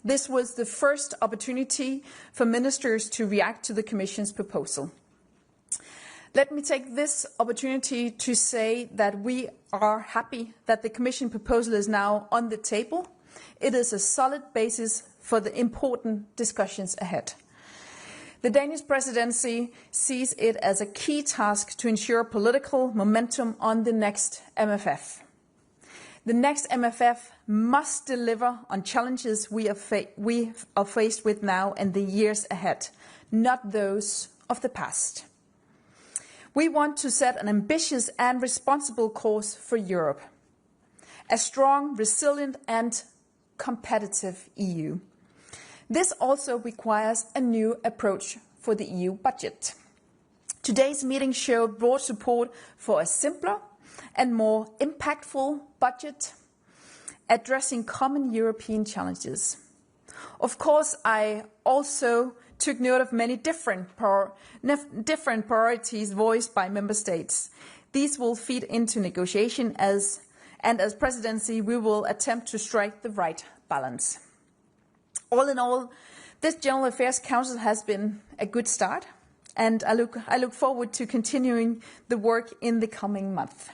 This was the first opportunity for ministers to react to the Commission's proposal. Let me take this opportunity to say that we are happy that the Commission proposal is now on the table. It is a solid basis for the important discussions ahead. The Danish Presidency sees it as a key task to ensure political momentum on the next MFF. The next MFF must deliver on challenges we are faced with now and the years ahead, not those of the past. We want to set an ambitious and responsible course for Europe. A strong, resilient and competitive EU. This also requires a new approach for the EU budget. Today's meeting showed broad support for a simpler and more impactful budget, addressing common European challenges. Of course, I also took note of many different priorities voiced by member states. These will feed into negotiation as presidency we will attempt to strike the right balance. All in all, this General Affairs Council has been a good start, and I look forward to continuing the work in the coming month.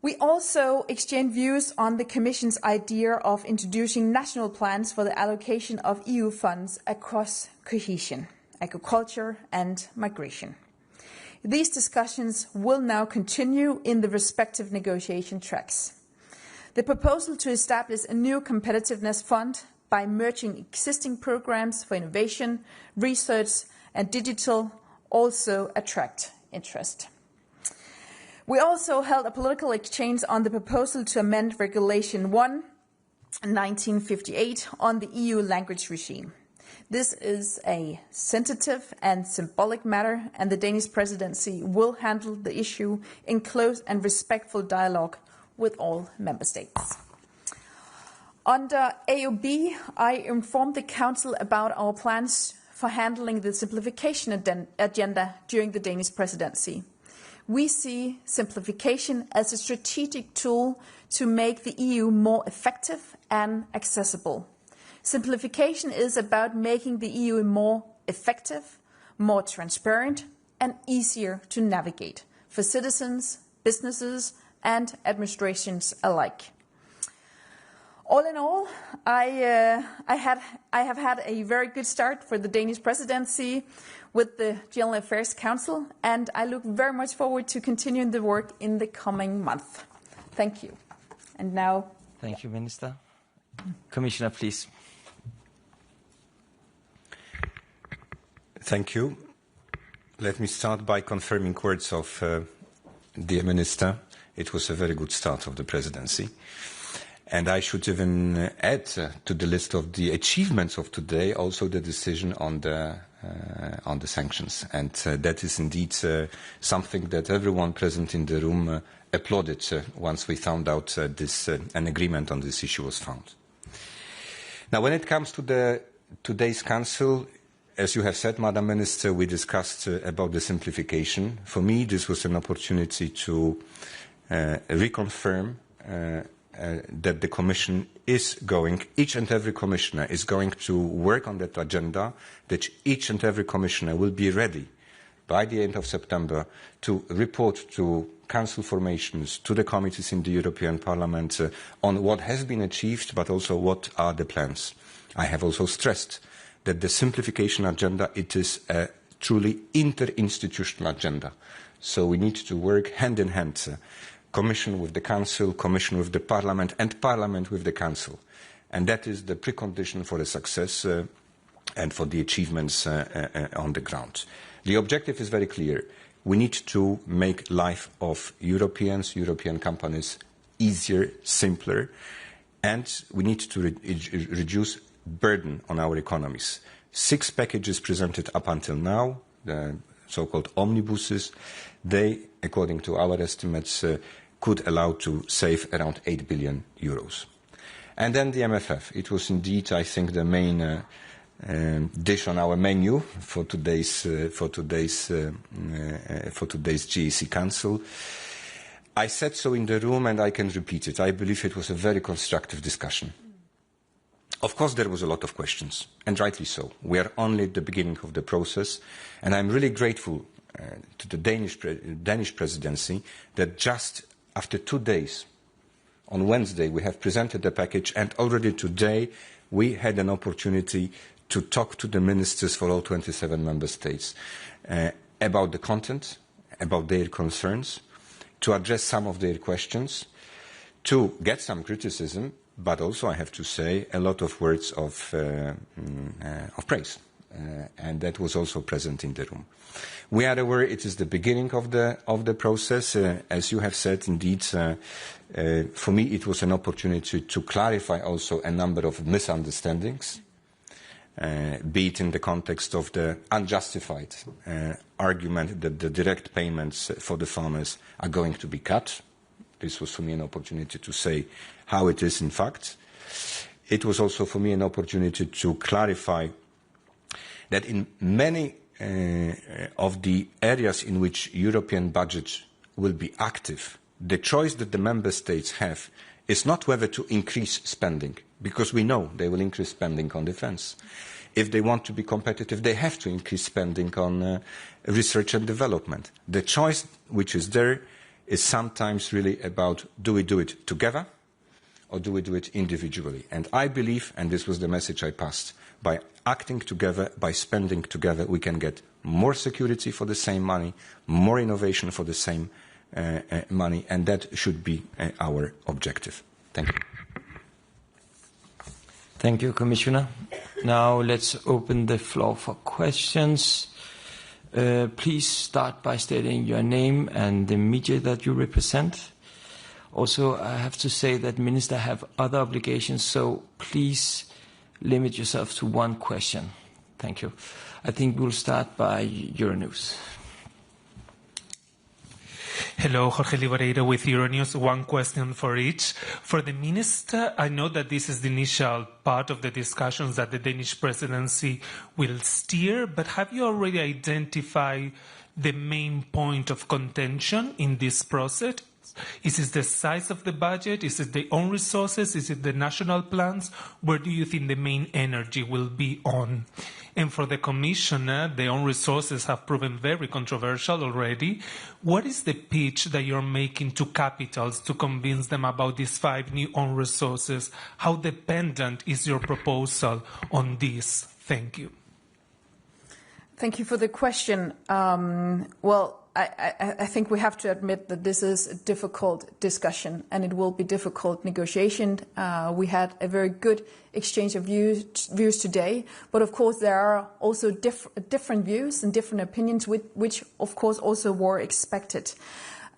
We also exchange views on the Commission's idea of introducing national plans for the allocation of EU funds across cohesion, agriculture and migration. These discussions will now continue in the respective negotiation tracks. The proposal to establish a new competitiveness fund by merging existing programs for innovation, research and digital also attract interest. We also held a political exchange on the proposal to amend Regulation 1/1958 on the EU language regime. This is a sensitive and symbolic matter, and the Danish Presidency will handle the issue in close and respectful dialogue with all member states. Under AOB, I informed the Council about our plans for handling the simplification agenda during the Danish Presidency. We see simplification as a strategic tool to make the EU more effective and accessible. Simplification is about making the EU more effective, more transparent and easier to navigate for citizens, businesses and administrations alike. All in all, I have had a very good start for the Danish Presidency with the General Affairs Council, and I look very much forward to continuing the work in the coming month. Thank you. And now... Thank you, Minister. Commissioner, please. Thank you. Let me start by confirming words of dear Minister. It was a very good start of the presidency. And I should even add to the list of the achievements of today also the decision on the sanctions. And that is indeed something that everyone present in the room applauded once we found out an agreement on this issue was found. Now, when it comes to today's Council, as you have said, Madam Minister, we discussed about the simplification. For me, this was an opportunity to reconfirm that the Commission is going, each and every Commissioner is going to work on that agenda, that each and every Commissioner will be ready by the end of September to report to Council formations, to the committees in the European Parliament on what has been achieved, but also what are the plans. I have also stressed that the simplification agenda, it is a truly interinstitutional agenda. So we need to work hand in hand. Commission with the Council, Commission with the Parliament, and Parliament with the Council. And that is the precondition for the success and for the achievements on the ground. The objective is very clear. We need to make life of Europeans, European companies easier, simpler, and we need to reduce burden on our economies. 6 packages presented up until now, the so-called omnibuses, they, according to our estimates, could allow to save around 8 billion euros. And then the MFF. It was indeed, I think, the main dish on our menu for today's GEC Council. I said so in the room, and I can repeat it. I believe it was a very constructive discussion. Of course, there was a lot of questions, and rightly so. We are only at the beginning of the process, and I'm really grateful to the Danish Presidency that just after 2 days, on Wednesday, we have presented the package, and already today we had an opportunity to talk to the ministers for all 27 member states about the content, about their concerns, to address some of their questions, to get some criticism, but also, I have to say, a lot of words of praise. And that was also present in the room. We are aware it is the beginning of the process. As you have said, indeed, for me it was an opportunity to clarify also a number of misunderstandings, be it in the context of the unjustified argument that the direct payments for the farmers are going to be cut. This was for me an opportunity to say how it is in fact. It was also for me an opportunity to clarify that in many of the areas in which European budget will be active, the choice that the member states have is not whether to increase spending, because we know they will increase spending on defence. If they want to be competitive, they have to increase spending on research and development. The choice which is there is sometimes really about, do we do it together or do we do it individually? And I believe, and this was the message I passed, by acting together, by spending together, we can get more security for the same money, more innovation for the same money, and that should be our objective. Thank you. Thank you, Commissioner. Now let's open the floor for questions. Please start by stating your name and the media that you represent. Also, I have to say that ministers have other obligations, so please limit yourself to one question. Thank you. I think we'll start by Euronews. Hello, Jorge Liboreiro with Euronews. One question for each. For the minister, I know that this is the initial part of the discussions that the Danish presidency will steer, but have you already identified the main point of contention in this process? Is it the size of the budget? Is it the own resources? Is it the national plans? Where do you think the main energy will be on? And for the Commissioner, the own resources have proven very controversial already. What is the pitch that you're making to capitals to convince them about these 5 new own resources? How dependent is your proposal on this? Thank you. Thank you for the question. I think we have to admit that this is a difficult discussion and it will be difficult negotiation. We had a very good exchange of views today, but of course there are also different views and different opinions which of course also were expected.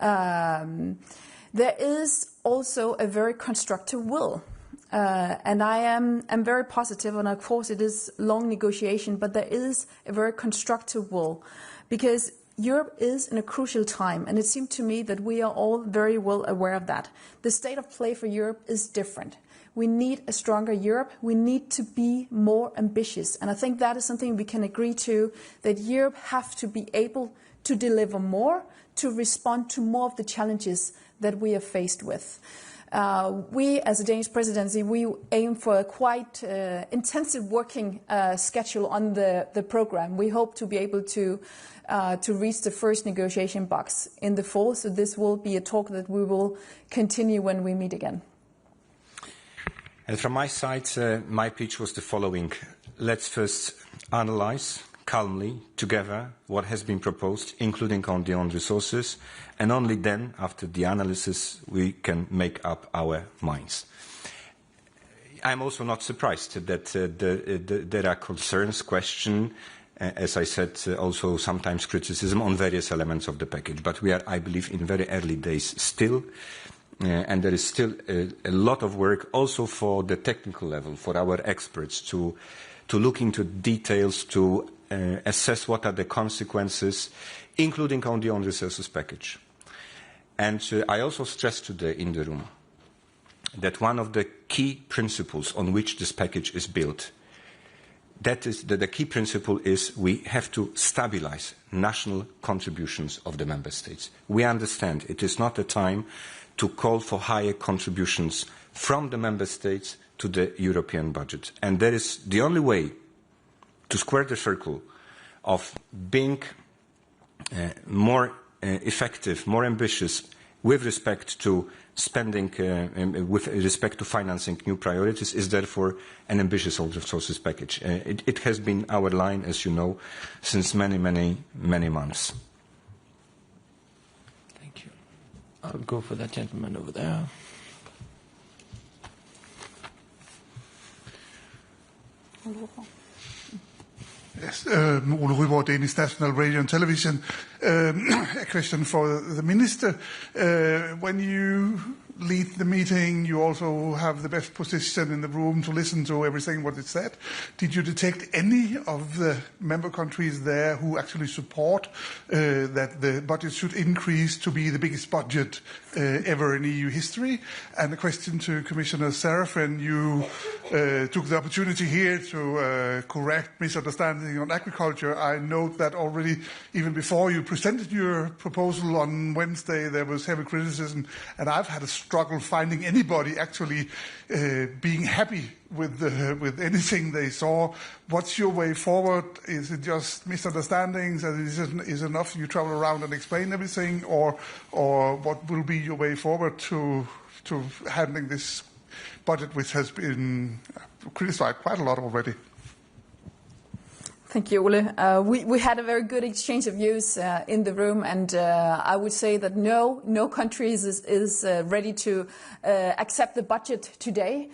There is also a very constructive will. And I am very positive, and of course it is long negotiation, but there is a very constructive will, because Europe is in a crucial time, and it seemed to me that we are all very well aware of that. The state of play for Europe is different. We need a stronger Europe. We need to be more ambitious, and I think that is something we can agree to, that Europe have to be able to deliver more, to respond to more of the challenges that we are faced with. We, as a Danish presidency, we aim for a quite intensive working schedule on the program. We hope to be able to reach the first negotiation box in the fall, so this will be a talk that we will continue when we meet again. And from my side, my pitch was the following. Let's first analyze calmly, together, what has been proposed, including on the own resources, and only then, after the analysis, we can make up our minds. I'm also not surprised that there are concerns, questions, as I said, also sometimes criticism on various elements of the package. But we are, I believe, in very early days still, and there is still a lot of work also for the technical level, for our experts to look into details, to assess what are the consequences, including on the own resources package. And I also stressed today in the room that one of the key principles on which this package is built, that is that the key principle is we have to stabilize national contributions of the member states. We understand it is not a time to call for higher contributions from the member states to the European budget. And that is the only way to square the circle of being more effective, more ambitious with respect to spending, with respect to financing new priorities, is therefore an ambitious old resources package. It has been our line, as you know, since many months. Thank you. I'll go for that gentleman over there. Yes, Ole Ryborg, Danish National Radio and Television. A question for the Minister. When you lead the meeting, you also have the best position in the room to listen to everything what is said. Did you detect any of the member countries there who actually support that the budget should increase to be the biggest budget ever in EU history? And a question to Commissioner Serafin. You took the opportunity here to correct misunderstanding on agriculture. I note that already, even before you presented your proposal on Wednesday, there was heavy criticism, and I've had a struggle finding anybody actually being happy with anything they saw. What's your way forward? Is it just misunderstandings, and is enough you travel around and explain everything, or what will be your way forward to handling this budget, which has been criticized quite a lot already? Thank you, Ole. We had a very good exchange of views in the room, and I would say that no country is ready to accept the budget today.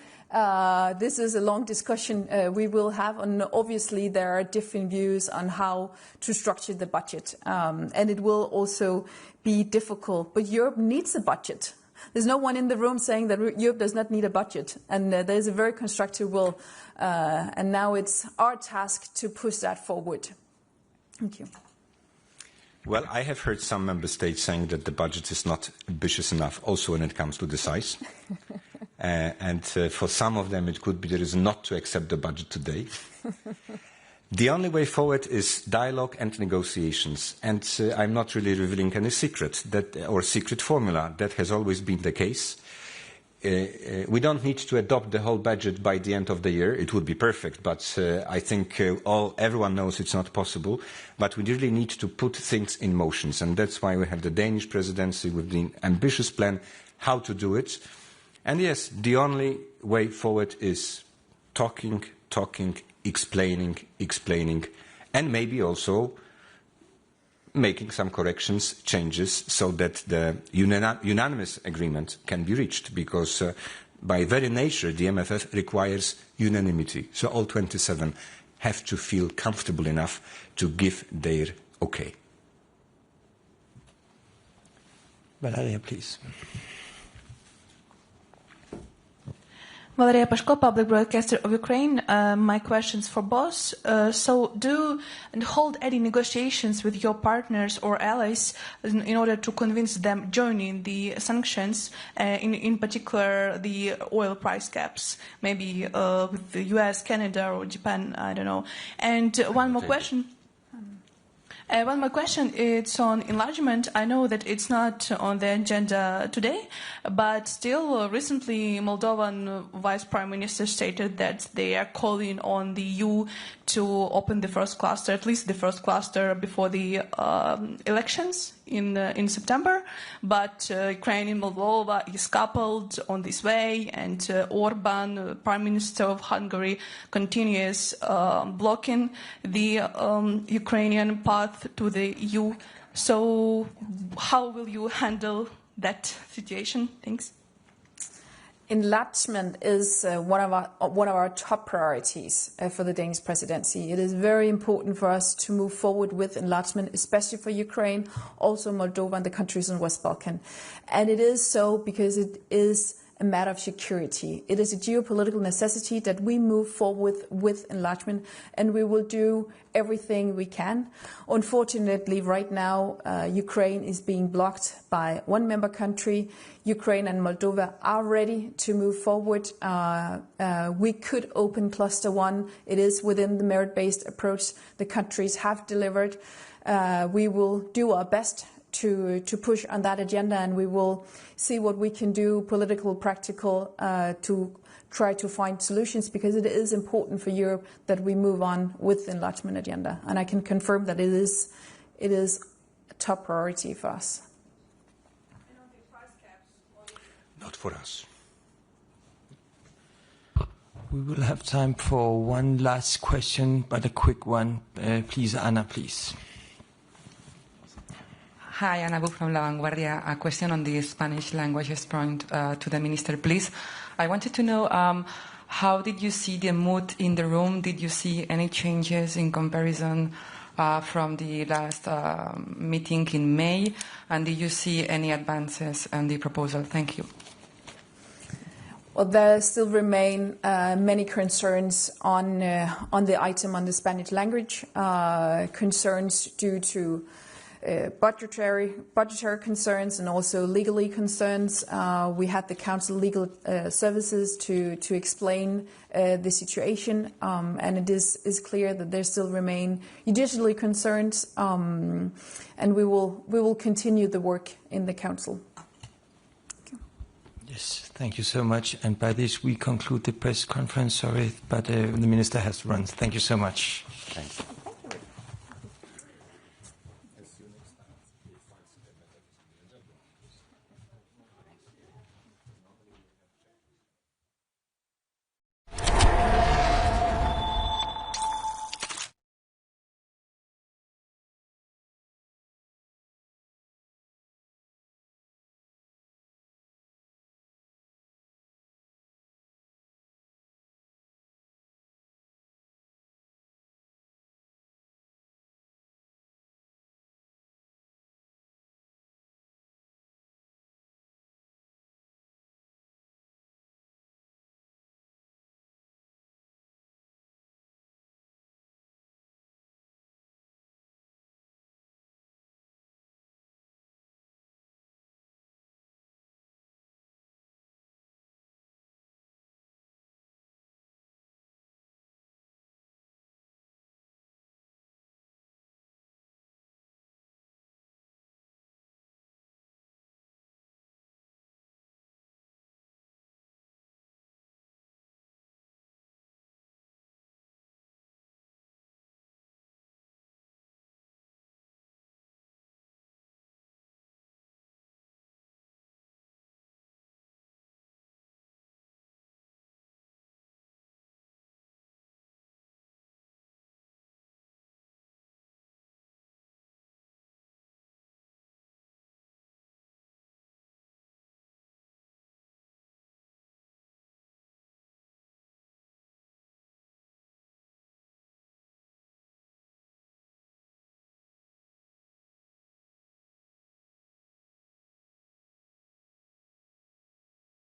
This is a long discussion we will have, and obviously there are different views on how to structure the budget, and it will also be difficult. But Europe needs a budget. There's no one in the room saying that Europe does not need a budget, and there's a very constructive will, and now it's our task to push that forward. Thank you. Well, I have heard some member states saying that the budget is not ambitious enough, also when it comes to the size. And for some of them, it could be the reason not to accept the budget today. The only way forward is dialogue and negotiations. And I'm not really revealing any secret or secret formula. That has always been the case. We don't need to adopt the whole budget by the end of the year. It would be perfect, but I think everyone knows it's not possible. But we really need to put things in motion, and that's why we have the Danish Presidency with the ambitious plan how to do it. And yes, the only way forward is talking, explaining, and maybe also making some corrections, changes, so that the unanimous agreement can be reached, because by very nature the MFF requires unanimity. So all 27 have to feel comfortable enough to give their okay. Valeria, please. Valeria Pashko, public broadcaster of Ukraine. My questions for boss. So do you hold any negotiations with your partners or allies in order to convince them joining the sanctions, in particular the oil price caps, maybe with the US, Canada, or Japan, I don't know. And one more question. One more question, it's on enlargement. I know that it's not on the agenda today, but still recently Moldovan Vice Prime Minister stated that they are calling on the EU to open the first cluster, at least the first cluster before the elections in September. But Ukraine and Moldova is coupled on this way, and Orban, Prime Minister of Hungary, continues blocking the Ukrainian path to the EU. So how will you handle that situation? Thanks. Enlargement is one of our top priorities for the Danish presidency. It is very important for us to move forward with enlargement, especially for Ukraine, also Moldova and the countries in West Balkan. And it is so because it is a matter of security. It is a geopolitical necessity that we move forward with enlargement, and we will do everything we can. Unfortunately, right now, Ukraine is being blocked by one member country. Ukraine and Moldova are ready to move forward. We could open Cluster 1. It is within the merit-based approach the countries have delivered. We will do our best to push on that agenda, and we will see what we can do, political, practical, to try to find solutions, because it is important for Europe that we move on with the enlargement agenda. And I can confirm that it is a top priority for us. Not for us. We will have time for one last question, but a quick one. Please, Anna, please. Hi, Ana Bu from La Vanguardia. A question on the Spanish language point to the minister, please. I wanted to know how did you see the mood in the room? Did you see any changes in comparison from the last meeting in May? And did you see any advances on the proposal? Thank you. Well, there still remain many concerns on the item on the Spanish language, concerns due to budgetary concerns and also legally concerns. We had the Council Legal Services to explain the situation, and it is clear that there still remain judicially concerns, and we will continue the work in the Council. Yes, thank you so much. And by this, we conclude the press conference. Sorry, but the Minister has to run. Thank you so much. Thanks.